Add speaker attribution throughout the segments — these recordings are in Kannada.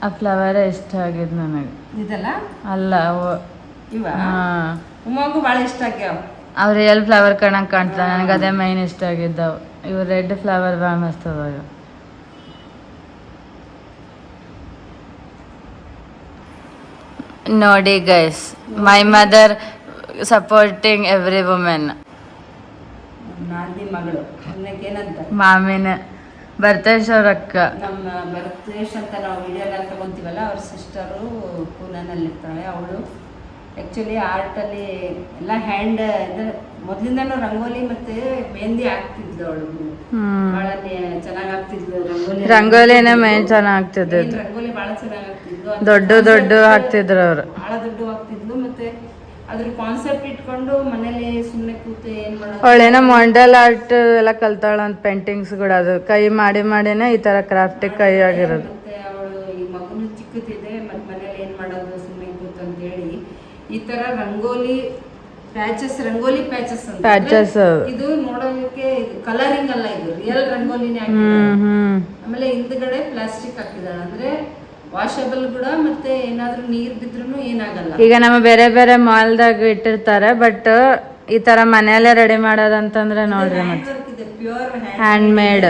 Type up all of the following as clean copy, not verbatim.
Speaker 1: ಆ ಫ್ಲವರೇ ಇಷ್ಟ ಆಗಿದ್ದು ನನಗೆ.
Speaker 2: ಇದಲ್ಲ
Speaker 1: ಅಲ್ಲ
Speaker 2: ಇವ ಉಮ್ಮಗೂ ಭಾಳ ಇಷ್ಟ ಆಗ್ಯಾವ.
Speaker 1: ಅವು ರಿಯಲ್ ಫ್ಲವರ್ ಕಣಕ್ಕೆ ಕಾಣ್ತದೆ, ನನಗೆ ಅದೇ ಮೈನ್ ಇಷ್ಟ ಆಗಿದ್ದವು. ಇವು ರೆಡ್ ಫ್ಲವರ್ ಭಾಳ ಮಸ್ತ್ ಅದಾವ. ನೋಡಿ guys, my mother supporting every women.
Speaker 2: ನಾದಿ ಮಗಳು ಏನಂತ
Speaker 1: ಮಾಮಿನ ಭರ್ತೇಶ್ ಅವ್ರ ಅಕ್ಕ.
Speaker 2: ನಮ್ಮ ಭರತೇಶ್ ಅಂತ ನಾವು ವಿಡಿಯೋದಾಗ ತಗೊಂತೀವಲ್ಲ, ಅವ್ರ ಸಿಸ್ಟರು ಪೂನಾನಲ್ಲಿರ್ತಾಳೆ. ಅವಳು ಆ್ಯಕ್ಚುಲಿ ಆರ್ಟಲ್ಲಿ ಎಲ್ಲ ಹ್ಯಾಂಡ್ ಮೊದಲಿಂದನೂ ರಂಗೋಲಿ ಮತ್ತು ಮೆಹಂದಿ ಹಾಕ್ತಿದ್ಲು. ಅವಳು ಭಾಳ ಚೆನ್ನಾಗಿ ಆಗ್ತಿದ್ಲು
Speaker 1: ರಂಗೋಲಿನೇ ಮೇನ್ ಚೆನ್ನಾಗಿ ಆಗ್ತಿದ್ದು.
Speaker 2: ರಂಗೋಲಿ ಭಾಳ ಚೆನ್ನಾಗಿ ಆಗ್ತಿದ್ಲು.
Speaker 1: ದೊಡ್ಡ ಹಾಕ್ತಿದ್ರು ಅವರು,
Speaker 2: ಭಾಳ ದೊಡ್ಡ ಆಗ್ತಿದ್ಲು. ಮತ್ತೆ ಅದ್ರ ಕಾನ್ಸೆಪ್ಟ್ ಇಟ್ಕೊಂಡು ಮನೇಲಿ ಸುಮ್ಮನೆ ಕೂತು ಏನು ಮಾಡೋದು.
Speaker 1: ಅವಳೇನೋ ಮಾಡೆಲ್ ಆರ್ಟ್ ಎಲ್ಲ ಕಲ್ತಾಳ ಅಂತ, ಪೇಂಟಿಂಗ್ಸ್ ಕೂಡ ಅದು ಕೈ ಮಾಡಿನೇ ಈ ಥರ ಕ್ರಾಫ್ಟಿಗೆ ಕೈ ಆಗಿರೋದು.
Speaker 2: ಮತ್ತೆ ಅವಳು ಈ ಮಗುನು ಚಿಕ್ಕದಿದೆ, ಮತ್ತೆ ಮನೇಲಿ ಏನು ಮಾಡೋದು ಸುಮ್ಮನೆ ಕೂತು ಅಂತೇಳಿ ಈ ಥರ ರಂಗೋಲಿ ಪ್ಯಾಚಸ್ ಇದು ನೋಡೋದಕ್ಕೆ ಕಲರಿಂಗ್ ಅಲ್ಲ, ಇದು ರಿಯಲ್ ರಂಗೋಲಿನೇ ಹಾಕಿದ್ದಾಳೆ. ಆಮೇಲೆ ಹಿಂದ್ಗಡೆ ಪ್ಲಾಸ್ಟಿಕ್ ಹಾಕಿದಾಳೆ, ಅಂದ್ರೆ ವಾಷಬಲ್ ಕೂಡ, ಮತ್ತೆ ಏನಾದ್ರೂ ನೀರ್ ಬಿದ್ರೂ ಏನಾಗಲ್ಲ.
Speaker 1: ಈಗ ನಮ್ಮ ಬೇರೆ ಬೇರೆ ಮಾಲ್ದಾಗ ಇಟ್ಟಿರ್ತಾರೆ, ಬಟ್ ಈ ತರ ಮನೆಯಲ್ಲೇ ರೆಡಿ ಮಾಡೋದಂತಂದ್ರೆ ನೋಡ್ರಿ,
Speaker 2: ಮತ್ತೆ ಪ್ಯೂರ್
Speaker 1: ಹ್ಯಾಂಡ್ ಮೇಡ್.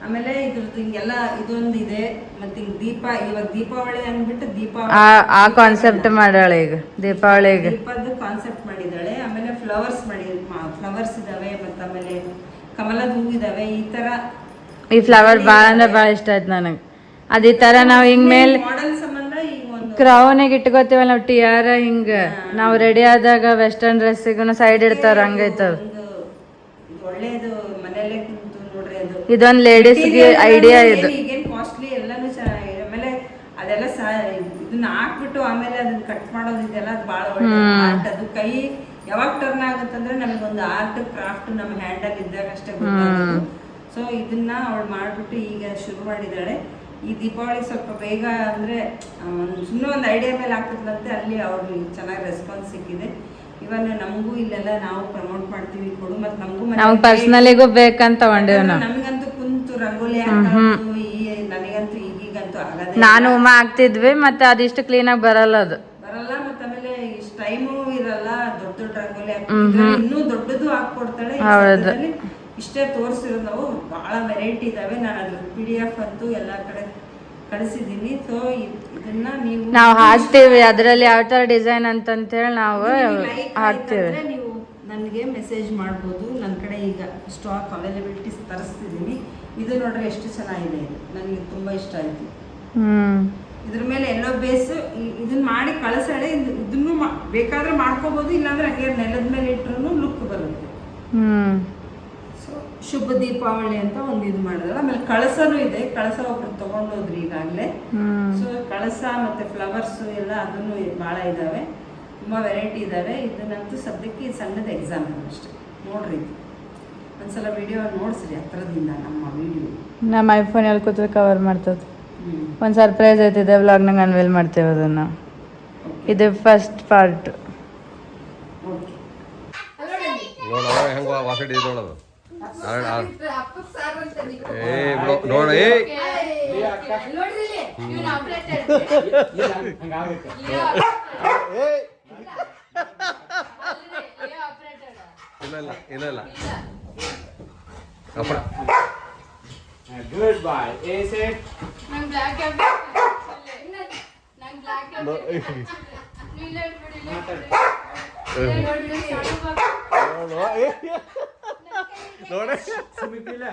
Speaker 2: ಆಮೇಲೆ ಇದ್ರದ್ದು ಹಿಂಗೆಲ್ಲ ಇದೊಂದು ಇದೆ. ಮತ್ತೆ ಇವಾಗ ದೀಪಾವಳಿ ಅಂದ್ಬಿಟ್ಟು
Speaker 1: ಆ ಕಾನ್ಸೆಪ್ಟ್ ಮಾಡಾಳೆ ಈಗ ದೀಪಾವಳಿಗೆ.
Speaker 2: ದೀಪದ ಕಾನ್ಸೆಪ್ಟ್ ಮಾಡಿದಾಳೆ. ಆಮೇಲೆ ಫ್ಲವರ್ಸ್ ಇದಾವೆ, ಮತ್ತೆ ಆಮೇಲೆ ಕಮಲದ ಹೂ ಇದಾವೆ. ಈ ತರ
Speaker 1: ಈ ಫ್ಲವರ್ ಭಾಳ ಅಂದ್ರೆ ಭಾಳ ಇಷ್ಟ ಆಯ್ತು ನನಗೆ. ಅದೇ ತರ ನಾವು ಹಿಂಗ್ ಮೇಲೆ ಕ್ರೌನಿಗೆ ಇಟ್ಕೋತೀವಲ್ಲ ನಾವು, ಟಿಯಾರ ಹಿಂಗ ನಾವು ರೆಡಿ ಆದಾಗ ವೆಸ್ಟರ್ನ್ ಡ್ರೆಸ್ಸಿಗೂ ಸೈಡ್ ಇಡ್ತಾರ, ಹಂಗೈತವ.
Speaker 2: ಒಳ್ಳೇದು ಮನೆಯಲ್ಲೇ ಕುಂತು ನೋಡ್ರಿ, ಅದು
Speaker 1: ಇದೊಂದು ಲೇಡೀಸ್ಗೆ ಐಡಿಯಾ ಇದು.
Speaker 2: ಈಗೇನು ಕಾಸ್ಟ್ಲಿ ಎಲ್ಲಾನು ಚೆನ್ನಾಗಿದೆ. ಆಮೇಲೆ ಅದೆಲ್ಲ ಇದನ್ನ ಹಾಕ್ಬಿಟ್ಟು ಆಮೇಲೆ ಅದನ್ನ ಕಟ್ ಮಾಡೋದು ಇದೆಲ್ಲ ಅದು ಭಾಳ ಒಳ್ಳೆ ಆರ್ಟ್. ಅದು ಕೈ ಯಾವಾಗ ಟರ್ನ್ ಆಗುತ್ತಂದ್ರೆ ನಮಗೊಂದು ಆರ್ಟ್ ಕ್ರಾಫ್ಟ್ ನಮ್ಮ ಹ್ಯಾಂಡಲ್ಲಿ ಇದ್ದಾಗ ಅಷ್ಟೇ ಗೊತ್ತಾಗೋದು. ಸೊ ಇದನ್ನ ಅವಳು ಮಾಡ್ಬಿಟ್ಟು ಈಗ ಶುರು ಮಾಡಿದಾಳೆ. ಈ ದೀಪಾವಳಿ ಸ್ವಲ್ಪ ಬೇಗ ಅಂದರೆ ಸುಮ್ಮನೆ ಒಂದು ಐಡಿಯಾ ಮೇಲೆ ಆಗ್ತದಂತೆ, ಅಲ್ಲಿ ಅವ್ರಿಗೆ ಚೆನ್ನಾಗಿ ರೆಸ್ಪಾನ್ಸ್ ಸಿಕ್ಕಿದೆ. ಇವನ್ ನಮಗೂ ಇಲ್ಲೆಲ್ಲ ನಾವು ಪ್ರಮೋಟ್ ಮಾಡ್ತೀವಿ ಕೊಡು, ಮತ್ತು ನಮಗೂ
Speaker 1: ಪರ್ಸನಲಿಗೂ ಬೇಕಂತ
Speaker 2: ನಮಗಂತೂ ಕುಂತು ರಂಗೋಲಿ ಹಾಕೋದು ನನಗಂತೂ ಈಗೀಗಂತೂ ಆಗದೆ.
Speaker 1: ನಾನು ಉಮಾ ಆಗ್ತಿದ್ವಿ, ಮತ್ತೆ ಅದಿಷ್ಟು ಕ್ಲೀನಾಗಿ ಬರಲ್ಲ,
Speaker 2: ಮತ್ತೆ ಆಮೇಲೆ ಇಷ್ಟು ಟೈಮು ಇರಲ್ಲ. ದೊಡ್ಡ ರಂಗೋಲಿ ಹಾಕ್ತಿದ್ರೆ ಇನ್ನೂ ದೊಡ್ಡದು ಹಾಕೊಡ್ತಾಳೆ. ಇಷ್ಟೇ ತೋರಿಸಿರೋದು ನಾವು, ಭಾಳ ವೆರೈಟಿ ಇದಾವೆ. ನಾನು ಅದ್ರ PDF ಅಂತೂ ಎಲ್ಲ ಕಡೆ ಕಳಿಸಿದ್ದೀನಿ. ಸೊ ಇದನ್ನ ನಾವು
Speaker 1: ಹಾಕ್ತೀವಿ, ಅದರಲ್ಲಿ ಯಾವ ಥರ ಡಿಸೈನ್ ಅಂತಂತೇಳಿ ನಾವು ಹಾಕ್ತೀವಿ.
Speaker 2: ನೀವು ನನಗೆ ಮೆಸೇಜ್ ಮಾಡ್ಬೋದು. ನನ್ನ ಕಡೆ ಈಗ ಸ್ಟಾಕ್ ಅವೈಲಬಿಲಿಟೀಸ್ ತರಿಸ್ತಿದ್ದೀನಿ. ಇದು ನೋಡ್ರೆ ಎಷ್ಟು ಚೆನ್ನಾಗಿದೆ, ಇದು ನನಗೆ ತುಂಬ ಇಷ್ಟ ಆಯಿತು. ಇದ್ರ ಮೇಲೆ ಎಲ್ಲೋ ಬೇಸ್ ಇದನ್ನ ಮಾಡಿ ಕಳಿಸಾಳೆ. ಇದನ್ನು ಬೇಕಾದ್ರೆ ಮಾಡ್ಕೋಬೋದು, ಇಲ್ಲಾಂದ್ರೆ ಹಂಗೆ ನೆಲದ ಮೇಲೆ ಇಟ್ರು ಲುಕ್ ಬರುತ್ತೆ. ಶುಭ ದೀಪಾವಳಿ ಅಂತ ಒಂದು ಇದು ಮಾಡಿದ್ರೆ. ಆಮೇಲೆ ಕಳಸನೂ ಇದೆ, ಕಳಸ ಒಬ್ರು ತಗೊಂಡೋದ್ರಿ ಈಗಾಗಲೇ. ಸೊ ಕಳಸ ಮತ್ತೆ ಫ್ಲವರ್ಸ್ ಎಲ್ಲ ಅದನ್ನು ಭಾಳ ಇದಾವೆ, ತುಂಬಾ ವೆರೈಟಿ ಇದಾವೆ. ಇದನ್ನಂತೂ ಸದ್ಯಕ್ಕೆ ಸಣ್ಣದ ಎಕ್ಸಾಂಪಲ್ ಅಷ್ಟೇ. ನೋಡ್ರಿ, ಒಂದ್ಸಲ ವಿಡಿಯೋ ನೋಡ್ಸ್ರಿ ಹತ್ರದಿಂದ ನಮ್ಮ ವಿಡಿಯೋ.
Speaker 1: ನಮ್ಮ ಐಫೋನ್ ಕೂತ್ರೆ ಕವರ್ ಮಾಡ್ತದೆ. ಒಂದು ಸರ್ಪ್ರೈಸ್ ಐತಿದೆ, ವ್ಲಾಗ್ನಾಗ ಅನ್ವೇಲ್ ಮಾಡ್ತೇವೆ ಅದನ್ನು. ಇದು ಫಸ್ಟ್ ಪಾರ್ಟ್.
Speaker 3: ನೋಡ ಇಲ್ಲ ಗುಡ್ ಬಾಯ್. ನೋಡ ಸುಮಿತಿಲ್ಲ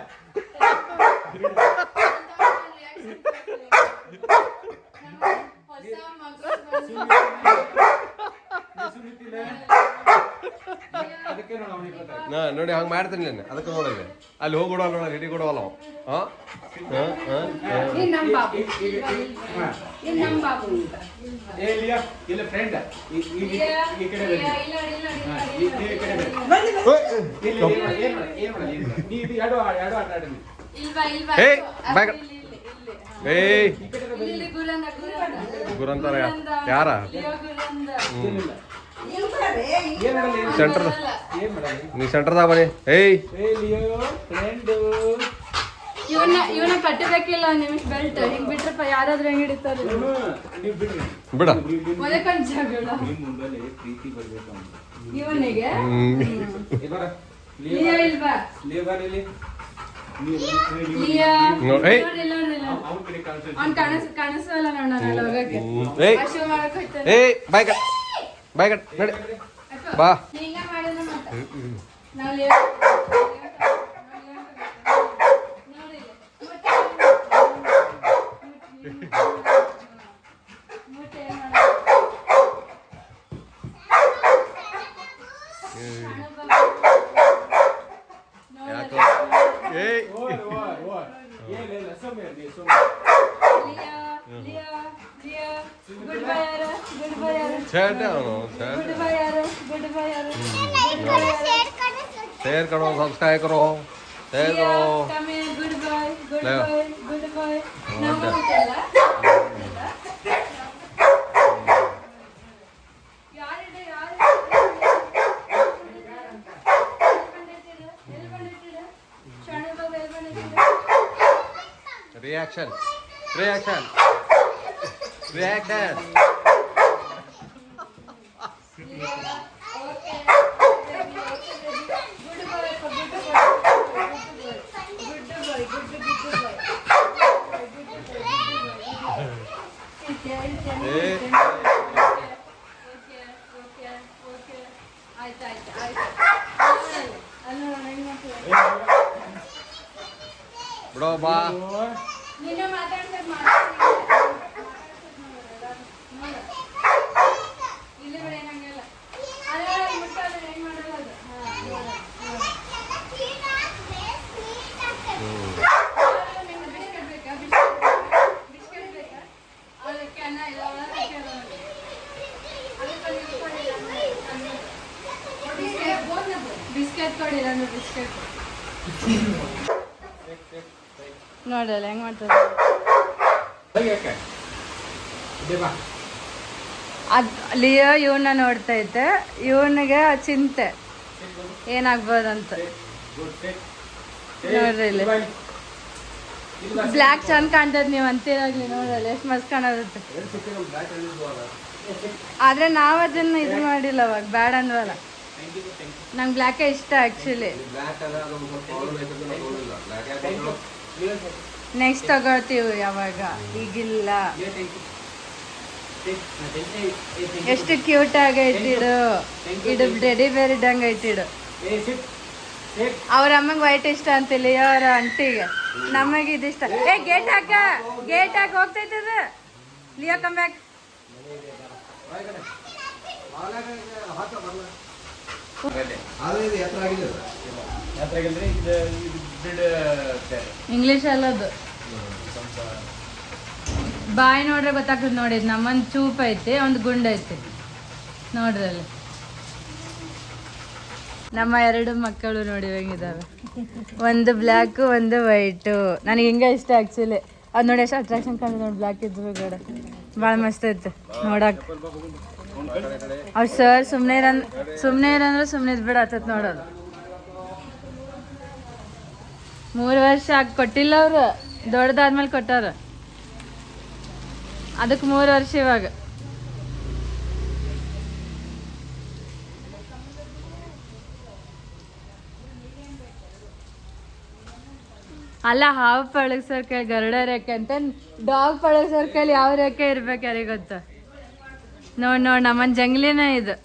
Speaker 3: ನೋಡಿ ಹಂಗೆ ಮಾಡ್ತೀನಿ ನಾನು. ಅದಕ್ಕೆ ನೋಡಿದೆ ಅಲ್ಲಿ ಹೋಗಿ ಕೊಡೋ ನೋಡ ಹಿಡಿ ಕೊಡವಲ್ಲ. ಗುರಂತಾರ ಯಾರ ಸೆಂಟರ್ ನೀ ಸೆಂಟರ್ದಾಗ ಬನ್ನಿ. ಏಯ್
Speaker 1: ಇವನ್ನ ಕಟ್ಟಬೇಕಿಲ್ಲ ನಿಮಿಷ ಬೆಲ್ಟ್ ಹಿಂಗ್ ಬಿಟ್ರಪ್ಪ ಯಾರಾದ್ರೂ ಹೆಂಗ್ ಹಿಡಿತಾರೆ
Speaker 3: ಬಿಡ
Speaker 1: ಮೊದಕೊಂದ್ ಜಗಳ ಇವನಿಗೆ ಲಿಯಾ ಇಲ್ವಾ ಲಿಯಾ ಅವ್ನ್ ಕಾಣಿಸಲ್ಲ ನೋಡೋಣ ಹೋಗಕ್ಕೆ ಅಶೋ ಮಾಡಕ್ ಹೋಗ್ತಾನೆ
Speaker 3: ಏಯ್ ಬಾಯ್ ಕಟ್ ನಡಿ ಬಾ
Speaker 1: ಹಿಂಗ ಮಾಡಿದ್ರೆ ಮತ್ತೆ ನಾವು ಲಿಯಾ
Speaker 3: शेयर करो सब्सक्राइब करो शेयर करो
Speaker 1: good bye good bye
Speaker 3: reaction ಬಿಡೋ ಬಾ
Speaker 1: ಬಿಸ್ಕೆಟ್ ಕೊಡಿ ನಾನು ಬಿಸ್ಕೆಟ್ ನೋಡಲ್ಲ ಹೆಂಗ್ ಮಾಡ್ತಾರೆ ಲಿಯೋ ಇವನ್ನ ನೋಡ್ತಾ ಇದ್ದೆ ಇವನಿಗೆ ಚಿಂತೆ ಏನಾಗ್ಬೋದಂತ ನೋಡ್ರಿ ಇಲ್ಲಿ ಬ್ಲ್ಯಾಕ್ ಚಂದ ಕಾಣ್ತದ ನೀವು ಅಂತೀರಾಗ್ಲಿ ನೋಡ್ರಲ್ಲ ಎಷ್ಟು ಮಸ್ತ್ ಕಾಣತ್ತೆ ಆದ್ರೆ ನಾವ್ ಅದನ್ನ ಇದು ಮಾಡಿಲ್ಲ ಅವಾಗ ಬ್ಯಾಡ್ ಅಂದ್ವಲ್ಲ ನಂಗೆ ಬ್ಲ್ಯಾಕೇ ಇಷ್ಟ ಆಕ್ಚುಲಿ ನೆಕ್ಸ್ಟ್ ತಗೊಳ್ತೀವಿ ಯಾವಾಗ ಈಗಿಲ್ಲ ಎಷ್ಟು ಕ್ಯೂಟ್ ಆಗಿ ಇಟ್ಟಿಡು ಇಡು ಟೆಡಿ ಬೇರ್ ಇದ್ದಂಗೆ ಇಟ್ಟಿಡು ಅವ್ರ ಅಮ್ಮಂಗೆ ವೈಟ್ ಇಷ್ಟ ಅಂತಿಲ್ಲ ಅವ್ರ ಅಂಟಿಗೆ ನಮಗೆ ಇದಿಷ್ಟ ಏ ಗೇಟ್ ಹಾಕ ಹೋಗ್ತೈತದ ಲಿಯೋ ಕಮ್ ಬ್ಯಾಕ್ ಇಂಗ್ಲಿಷ್ ಅಲ್ಲದು ಬಾಯಿ ನೋಡ್ರೆ ಗೊತ್ತಾಗ್ತದೆ ನೋಡಿ ನಮ್ಮೊಂದು ಚೂಪ್ ಐತಿ ಒಂದು ಗುಂಡ್ ಐತಿ ನೋಡ್ರಿ ಅಲ್ಲಿ ನಮ್ಮ ಎರಡು ಮಕ್ಕಳು ನೋಡಿ ಹೆಂಗಿದಾವೆ ಒಂದು ಬ್ಲ್ಯಾಕ್ ಒಂದು ವೈಟು ನನಗೆ ಹಿಂಗೆ ಇಷ್ಟ ಆ್ಯಕ್ಚುಲಿ ಅದು ನೋಡಿ ಎಷ್ಟು ಅಟ್ರಾಕ್ಷನ್ ಕಾಣ್ತದೆ ನೋಡಿ ಬ್ಲ್ಯಾಕ್ ಇದ್ರು ಗಡೆ ಭಾಳ ಮಸ್ತ್ ಐತೆ ನೋಡಕ್ಕೆ ಅವ್ರು ಸರ್ ಸುಮ್ಮನೆ ಇರಂದ್ರೆ ಸುಮ್ಮನೆ ಇದ್ಬಿಡ ಆತತ್ ನೋಡೋದು 3 ವರ್ಷ ಕೊಟ್ಟಿಲ್ಲ ಅವ್ರು ದೊಡ್ಡದಾದ್ಮೇಲೆ ಕೊಟ್ಟಾರ ಅದಕ್ಕೆ 3 ವರ್ಷ ಇವಾಗ ಅಲ್ಲ ಹಾವು ಪಳಗ್ಸೋರ್ ಕೈ ಗರುಡ ರೆಕ್ಕೆ ಅಂತ ಡಾಗ್ ಪಳಗ್ಸೋರ್ ಕೈಲಿ ಯಾವ ರೆಕ್ಕೆ ಇರ್ಬೇಕು ಯಾರಿಗೆ ಗೊತ್ತ ನೋಡ್ ನಮ್ಮನ್ ಜಂಗ್ಲಿನ ಇದು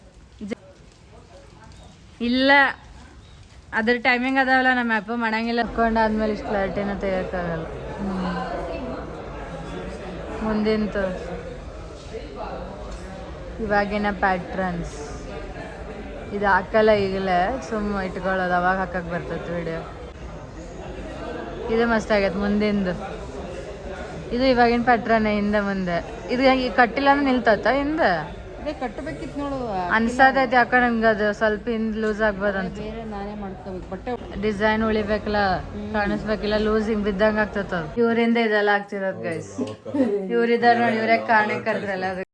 Speaker 1: ಇಲ್ಲ ಅದ್ರ ಟೈಮಿಂಗ್ ಅದಾವಲ್ಲ ನಮ್ಮ ಆ್ಯಪು ಮಾಡಂಗಿಲ್ಲ ಹಾಕೊಂಡಾದ್ಮೇಲೆ ಇಷ್ಟು ಕ್ಲಾರಿಟಿನ ತೆಗಿಯೋಕ್ಕಾಗಲ್ಲ ಮುಂದಿಂತು ಇವಾಗಿನ ಪ್ಯಾಟ್ರನ್ಸ್ ಇದು ಹಾಕಲ್ಲ ಈಗಲೇ ಸುಮ್ಮ ಇಟ್ಕೊಳ್ಳೋದು ಅವಾಗ ಹಾಕಕ್ಕೆ ಬರ್ತೈತೆ ವಿಡಿಯೋ ಇದು ಮಸ್ತ್ ಆಗೈತೆ ಮುಂದಿಂದು ಇದು ಇವಾಗಿನ ಪ್ಯಾಟ್ರನ್ ಹಿಂದೆ ಮುಂದೆ ಇದು ಕಟ್ಟಿಲ್ಲ ಅಂದ್ರೆ ನಿಲ್ತತ್ತ ಹಿಂದೆ
Speaker 2: ಕಟ್ಟಬೇಕಿತ್ತು ನೋಡು
Speaker 1: ಅನ್ಸತೈತಿ ಯಾಕ ನಂಗೆ ಅದು ಸ್ವಲ್ಪ ಹಿಂದ್ ಲೂಸ್ ಆಗ್ಬೋದಂತ
Speaker 2: ಬೇರೆ ನಾನೇ ಮಾಡ್ಕೋಬೇಕು ಬಟ್ಟೆ
Speaker 1: ಡಿಸೈನ್ ಉಳಿಬೇಕಲ್ಲ ಕಾಣಿಸ್ಬೇಕಿಲ್ಲ ಲೂಸ್ ಹಿಂಗ್ ಬಿದ್ದಂಗ ಆಗ್ತದ ಇವರಿಂದ ಇದೆಲ್ಲ ಆಗ್ತಿರೋದು ಗೈಸ್ ಇವ್ರಿದಾರ ನೋಡಿ ಇವ್ರೇ ಕಾರಣಕ್ಕೆ ಕರೆದ್ರಲ್ಲ ಅದಕ್ಕೆ